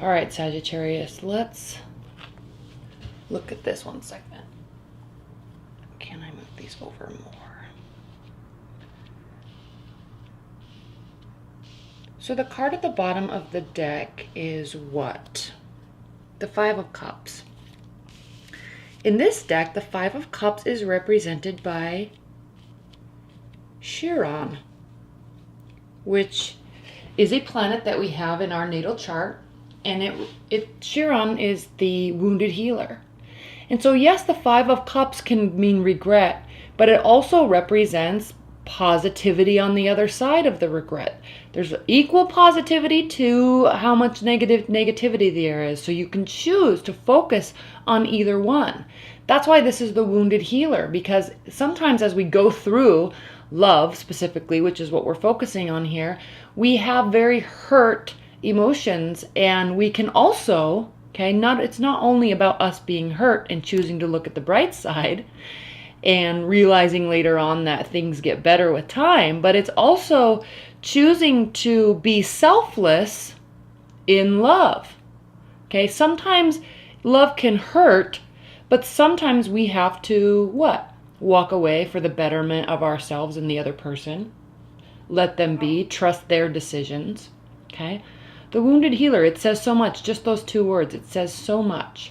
All right, Sagittarius, let's look at this one segment. Can I move these over more? So the card at the bottom of the deck is what? The Five of Cups. In this deck, the Five of Cups is represented by Chiron, which is a planet that we have in our natal chart. And Chiron is the wounded healer. And so yes, the Five of Cups can mean regret, but it also represents positivity on the other side of the regret. There's equal positivity to how much negativity there is. So you can choose to focus on either one. That's why this is the wounded healer, because sometimes as we go through love specifically, which is what we're focusing on here, we have very hurt emotions, and we can also, it's not only about us being hurt and choosing to look at the bright side and realizing later on that things get better with time, but it's also choosing to be selfless in love. Sometimes love can hurt, but sometimes we have to walk away for the betterment of ourselves and the other person. Let them be, trust their decisions. The wounded healer, it says so much, just those two words, it says so much.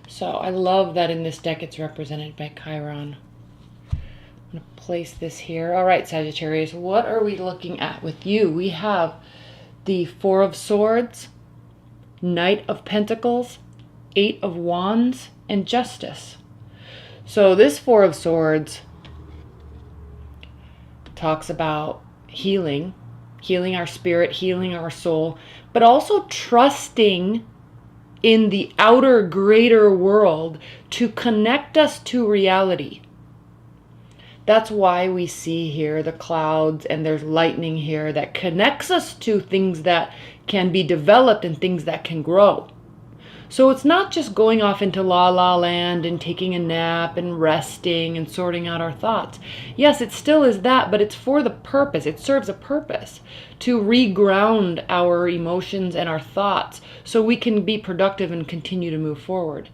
So I love that in this deck it's represented by Chiron. I'm going to place this here. All right, Sagittarius, what are we looking at with you? We have the Four of Swords, Knight of Pentacles, Eight of Wands, and Justice. So this Four of Swords talks about healing our spirit, healing our soul, but also trusting in the outer greater world to connect us to reality. That's why we see here the clouds and there's lightning here that connects us to things that can be developed and things that can grow. So it's not just going off into la la land and taking a nap and resting and sorting out our thoughts. Yes, it still is that, but it's for the purpose. It serves a purpose to reground our emotions and our thoughts so we can be productive and continue to move forward.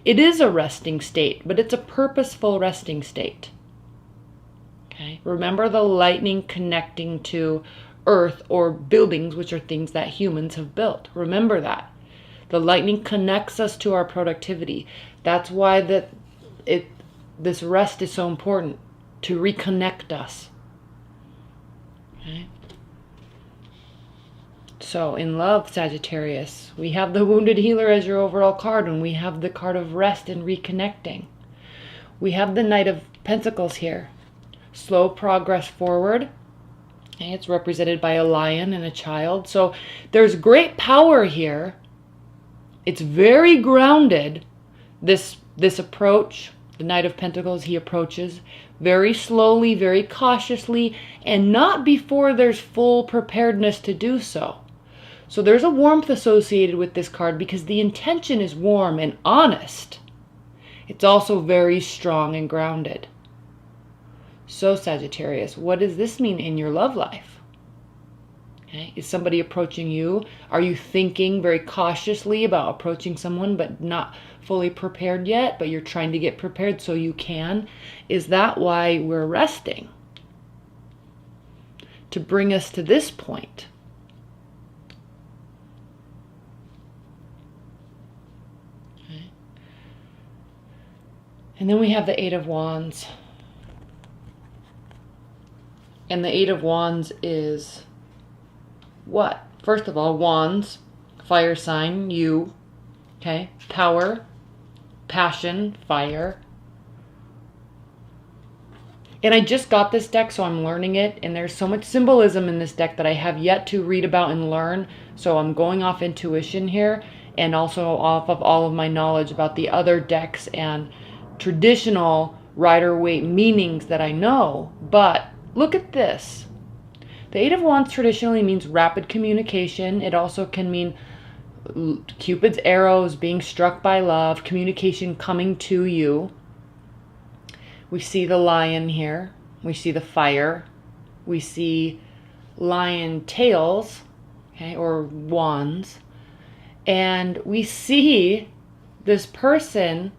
It is a resting state, but it's a purposeful resting state. Remember the lightning connecting to earth or buildings, which are things that humans have built. Remember that. The lightning connects us to our productivity. That's why this rest is so important, to reconnect us. So in love, Sagittarius, we have the wounded healer as your overall card, and we have the card of rest and reconnecting. We have the Knight of Pentacles here. Slow progress forward. It's represented by a lion and a child. So there's great power here. It's very grounded, this approach. The Knight of Pentacles, he approaches very slowly, very cautiously, and not before there's full preparedness to do so. So there's a warmth associated with this card because the intention is warm and honest. It's also very strong and grounded. So Sagittarius, what does this mean in your love life? Is somebody approaching you? Are you thinking very cautiously about approaching someone but not fully prepared yet, but you're trying to get prepared so you can? Is that why we're resting? To bring us to this point. And then we have the Eight of Wands. And the Eight of Wands is what? First of all, Wands, fire sign, you, power, passion, fire. And I just got this deck, so I'm learning it, and there's so much symbolism in this deck that I have yet to read about and learn, so I'm going off intuition here, and also off of all of my knowledge about the other decks and traditional Rider-Waite meanings that I know. But look at this. The Eight of Wands traditionally means rapid communication. It also can mean Cupid's arrows, being struck by love, communication coming to you. We see the lion here. We see the fire. We see lion tails. okay, or wands. And we see this person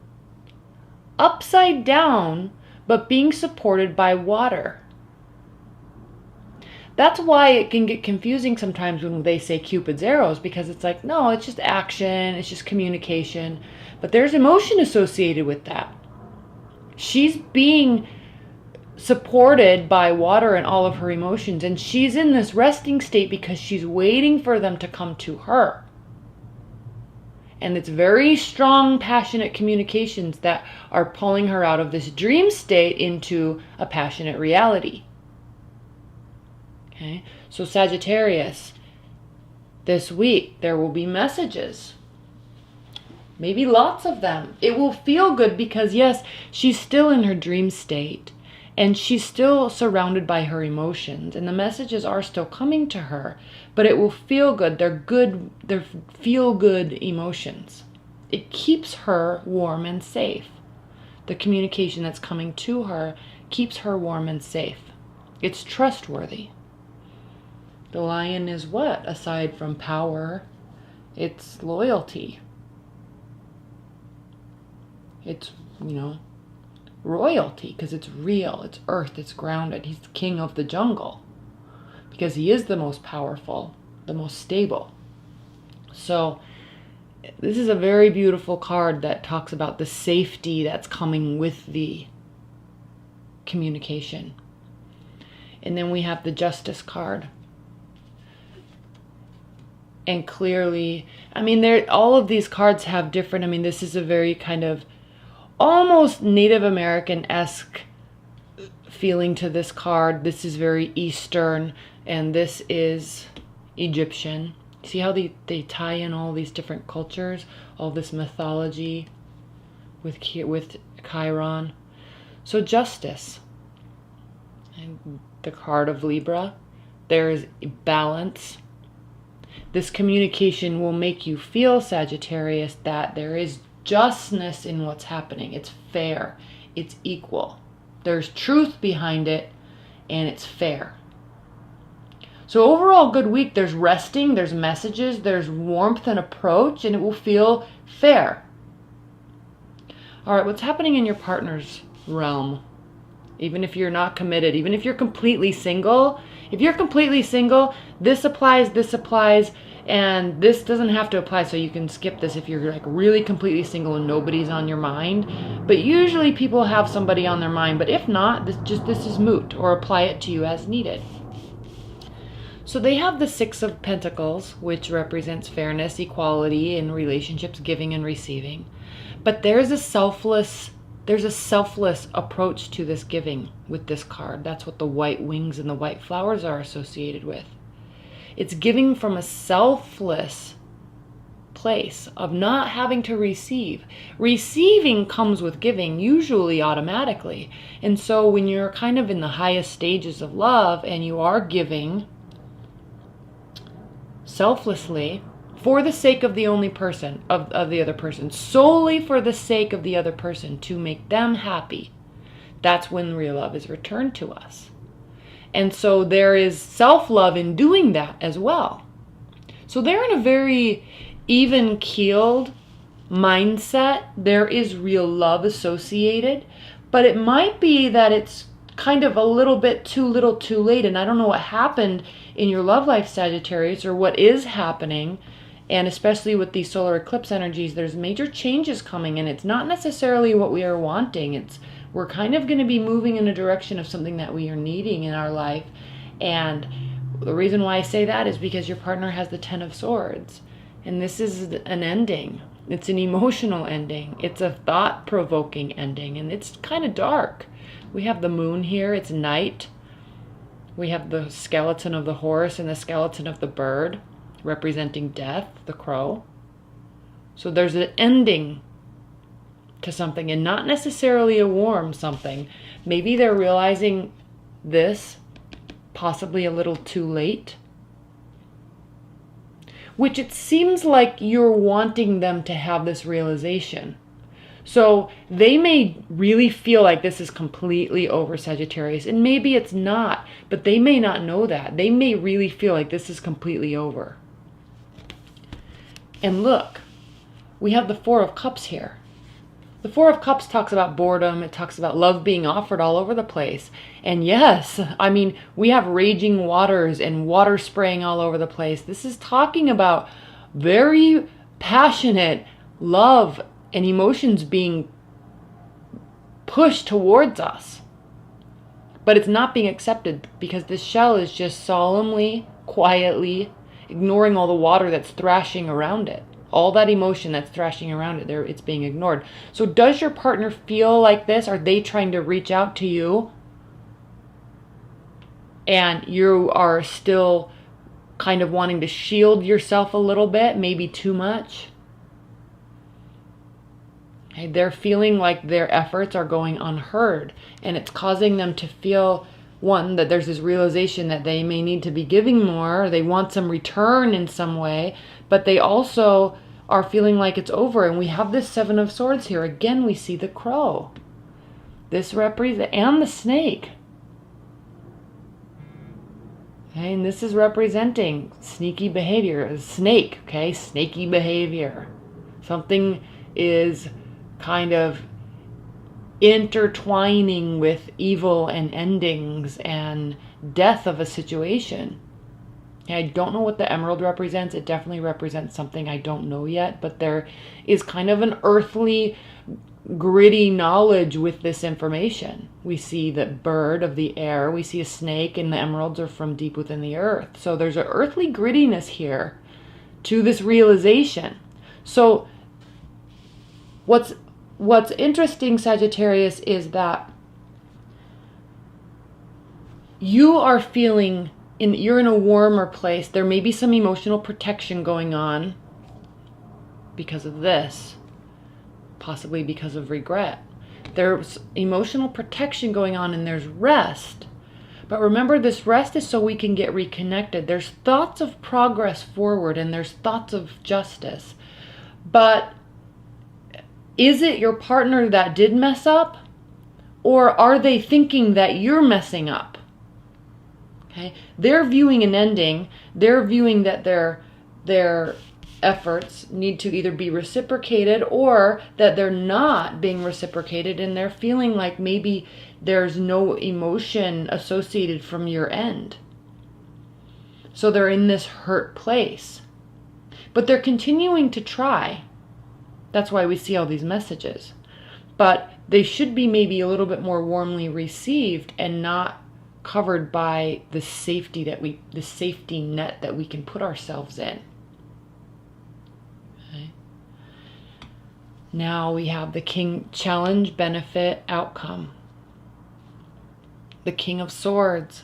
upside down, but being supported by water. That's why it can get confusing sometimes when they say Cupid's arrows, because it's like, no, it's just action, it's just communication. But there's emotion associated with that. She's being supported by water and all of her emotions, and she's in this resting state because she's waiting for them to come to her. And it's very strong, passionate communications that are pulling her out of this dream state into a passionate reality. Okay, so Sagittarius, this week there will be messages. Maybe lots of them. It will feel good because, yes, she's still in her dream state and she's still surrounded by her emotions, and the messages are still coming to her, but it will feel good. They're feel good emotions. It keeps her warm and safe. The communication that's coming to her keeps her warm and safe. It's trustworthy. The Lion is what? Aside from power, it's loyalty. It's, royalty, because it's real, it's earth, it's grounded. He's the king of the jungle because he is the most powerful, the most stable. So this is a very beautiful card that talks about the safety that's coming with the communication. And then we have the Justice card. And clearly, all of these cards have different, this is a very kind of almost Native American-esque feeling to this card. This is very Eastern, and this is Egyptian. See how they tie in all these different cultures, all this mythology with Chiron. So Justice. And the card of Libra. There is balance. This communication will make you feel, Sagittarius, that there is justness in what's happening. It's fair. It's equal. There's truth behind it, and it's fair. So overall, good week. There's resting, there's messages, there's warmth and approach, and it will feel fair. All right, what's happening in your partner's realm? Even if you're not committed, even if you're completely single, this applies, and this doesn't have to apply, so you can skip this if you're like really completely single and nobody's on your mind. But usually people have somebody on their mind, but if not, this is moot, or apply it to you as needed. So they have the Six of Pentacles, which represents fairness, equality in relationships, giving and receiving. But there's a selfless approach to this giving with this card. That's what the white wings and the white flowers are associated with. It's giving from a selfless place of not having to receive. Receiving comes with giving, usually automatically. And so when you're kind of in the highest stages of love and you are giving selflessly for the sake of the only person, of the other person, solely for the sake of the other person, to make them happy, that's when real love is returned to us. And so there is self-love in doing that as well. So they're in a very even-keeled mindset. There is real love associated, but it might be that it's kind of a little bit too little too late. And I don't know what happened in your love life, Sagittarius, or what is happening. And especially with these solar eclipse energies, there's major changes coming, and it's not necessarily what we are wanting. We're kind of going to be moving in a direction of something that we are needing in our life. And the reason why I say that is because your partner has the Ten of Swords. And this is an ending. It's an emotional ending. It's a thought-provoking ending. And it's kind of dark. We have the moon here. It's night. We have the skeleton of the horse and the skeleton of the bird, representing death, the crow. So there's an ending to something, and not necessarily a warm something. Maybe they're realizing this possibly a little too late, which it seems like you're wanting them to have this realization. So they may really feel like this is completely over, Sagittarius, and maybe it's not, but they may not know that. They may really feel like this is completely over. And look, we have the Four of Cups here. The Four of Cups talks about boredom. It talks about love being offered all over the place. And yes, I mean, we have raging waters and water spraying all over the place. This is talking about very passionate love and emotions being pushed towards us. But it's not being accepted because this shell is just solemnly, quietly ignoring all the water that's thrashing around it. All that emotion that's thrashing around it, it's being ignored. So does your partner feel like this? Are they trying to reach out to you? And you are still kind of wanting to shield yourself a little bit, maybe too much? Okay, they're feeling like their efforts are going unheard, and it's causing them to feel, one, that there's this realization that they may need to be giving more, they want some return in some way, but they also are feeling like it's over. And we have this Seven of Swords here. Again, we see the crow. This represents, and the snake. Okay, and this is representing sneaky behavior. A snake, okay, snaky behavior. Something is kind of intertwining with evil and endings and death of a situation. I don't know what the emerald represents. It definitely represents something I don't know yet, but there is kind of an earthly, gritty knowledge with this information. We see the bird of the air, we see a snake, and the emeralds are from deep within the earth. So there's an earthly grittiness here to this realization. So what's interesting, Sagittarius, is that you are feeling you're in a warmer place. There may be some emotional protection going on because of this, possibly because of regret. There's emotional protection going on, and there's rest. But remember, this rest is so we can get reconnected. There's thoughts of progress forward, and there's thoughts of justice. But is it your partner that did mess up? Or are they thinking that you're messing up? Okay? They're viewing an ending. They're viewing that their efforts need to either be reciprocated or that they're not being reciprocated, and they're feeling like maybe there's no emotion associated from your end. So they're in this hurt place. But they're continuing to try. That's why we see all these messages. But they should be maybe a little bit more warmly received and not covered by the safety net that we can put ourselves in. Okay. Now we have the King, challenge, benefit, outcome. The King of Swords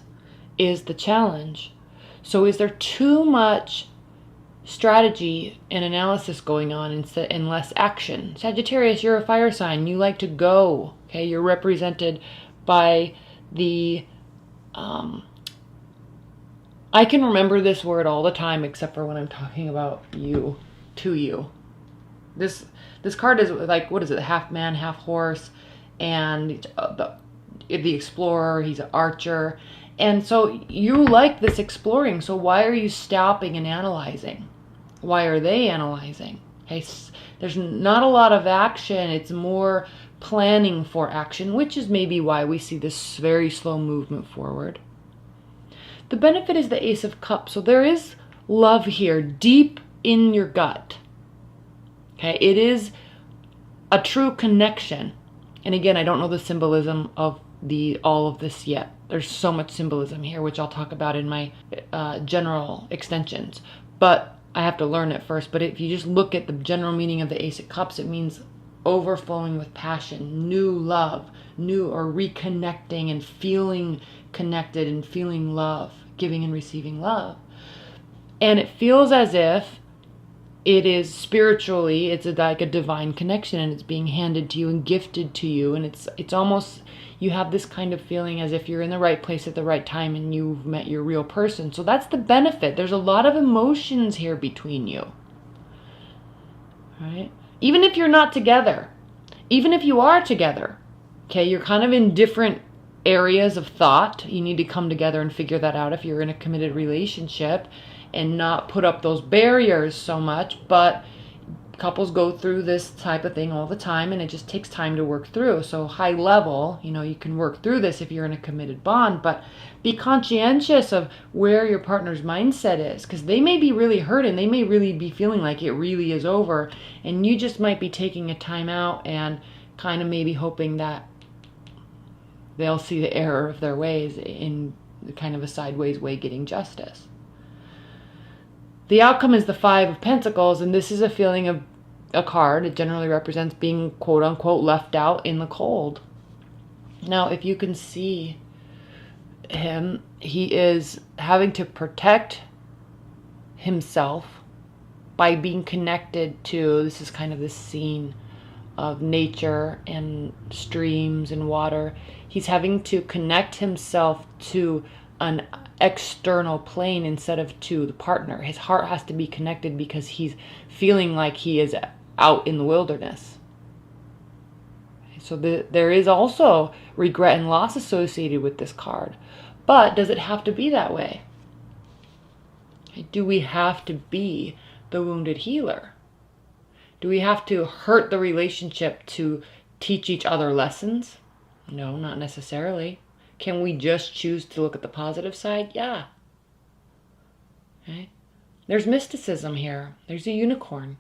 is the challenge. So is there too much strategy and analysis going on and less action? Sagittarius, you're a fire sign. You like to go. Okay, you're represented by the I can remember this word all the time except for when I'm talking about you, to you. This card is like, what is it, half man, half horse, and the explorer, he's an archer. And so you like this exploring, so why are you stopping and analyzing? Why are they analyzing? Okay, there's not a lot of action, it's more planning for action, which is maybe why we see this very slow movement forward. The benefit is the Ace of Cups. So there is love here, deep in your gut. Okay, it is a true connection. And again, I don't know the symbolism of all of this yet. There's so much symbolism here, which I'll talk about in my general extensions. But I have to learn it first. But if you just look at the general meaning of the Ace of Cups, it means overflowing with passion, new love, new or reconnecting and feeling connected and feeling love, giving and receiving love. And it feels as if it is spiritually, it's like a divine connection, and it's being handed to you and gifted to you. And it's almost, you have this kind of feeling as if you're in the right place at the right time and you've met your real person. So that's the benefit. There's a lot of emotions here between you. All right? Even if you're not together, even if you are together, okay, you're kind of in different areas of thought. You need to come together and figure that out if you're in a committed relationship. and not put up those barriers so much. But couples go through this type of thing all the time, and it just takes time to work through. So high level, you know, you can work through this if you're in a committed bond, but be conscientious of where your partner's mindset is, because they may be really hurting. They may really be feeling like it really is over, and you just might be taking a time out and kind of maybe hoping that they'll see the error of their ways in kind of a sideways way, getting justice. The outcome is the Five of Pentacles, and this is a feeling of a card. It generally represents being quote unquote left out in the cold. Now, if you can see him, he is having to protect himself by being connected to, this is kind of this scene of nature and streams and water. He's having to connect himself to an external plane instead of to the partner. His heart has to be connected because he's feeling like he is out in the wilderness. So there is also regret and loss associated with this card. But does it have to be that way? Do we have to be the wounded healer? Do we have to hurt the relationship to teach each other lessons? No, not necessarily. Can we just choose to look at the positive side? Yeah. Okay. There's mysticism here. There's a unicorn.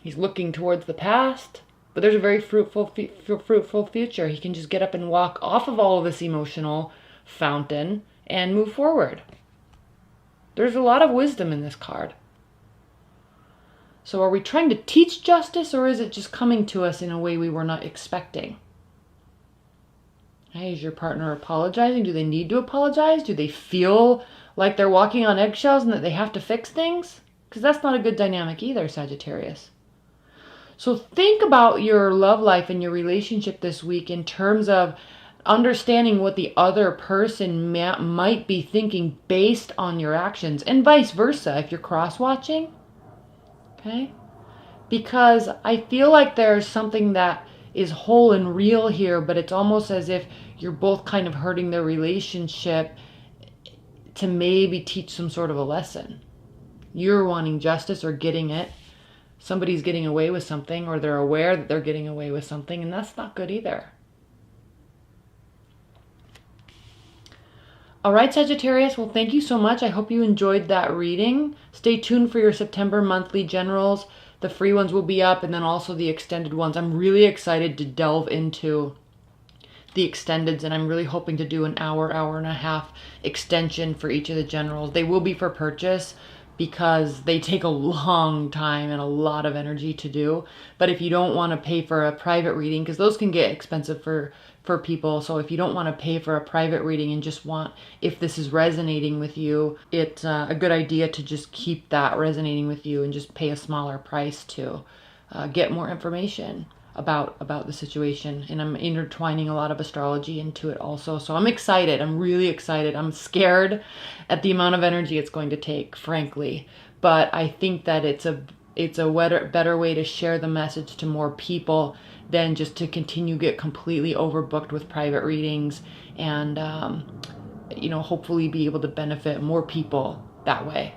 He's looking towards the past, but there's a very fruitful future. He can just get up and walk off of all of this emotional fountain and move forward. There's a lot of wisdom in this card. So are we trying to teach justice, or is it just coming to us in a way we were not expecting? Hey, is your partner apologizing? Do they need to apologize? Do they feel like they're walking on eggshells and that they have to fix things? Because that's not a good dynamic either, Sagittarius. So think about your love life and your relationship this week in terms of understanding what the other person might be thinking based on your actions, and vice versa if you're cross-watching. Okay? Because I feel like there's something that is whole and real here, but it's almost as if you're both kind of hurting the relationship to maybe teach some sort of a lesson. You're wanting justice or getting it. Somebody's getting away with something, or they're aware that they're getting away with something, and that's not good either. All right, Sagittarius, well, thank you so much. I hope you enjoyed that reading. Stay tuned for your September monthly generals. The free ones will be up, and then also the extended ones. I'm really excited to delve into the extendeds, and I'm really hoping to do an hour and a half extension for each of the generals. They will be for purchase because they take a long time and a lot of energy to do. But if you don't want to pay for a private reading, because those can get expensive for people, so if you don't want to pay for a private reading and just want, if this is resonating with you, it's a good idea to just keep that resonating with you and just pay a smaller price to get more information about the situation. And I'm intertwining a lot of astrology into it also. So I'm excited. I'm really excited. I'm scared at the amount of energy it's going to take, frankly. But I think that it's a better way to share the message to more people than just to continue get completely overbooked with private readings and hopefully be able to benefit more people that way.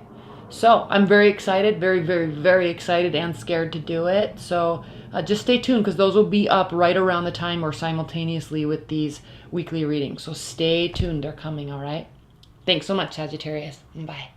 So I'm very excited, very, very, very excited and scared to do it. So just stay tuned, because those will be up right around the time or simultaneously with these weekly readings. So stay tuned. They're coming, all right? Thanks so much, Sagittarius. Bye.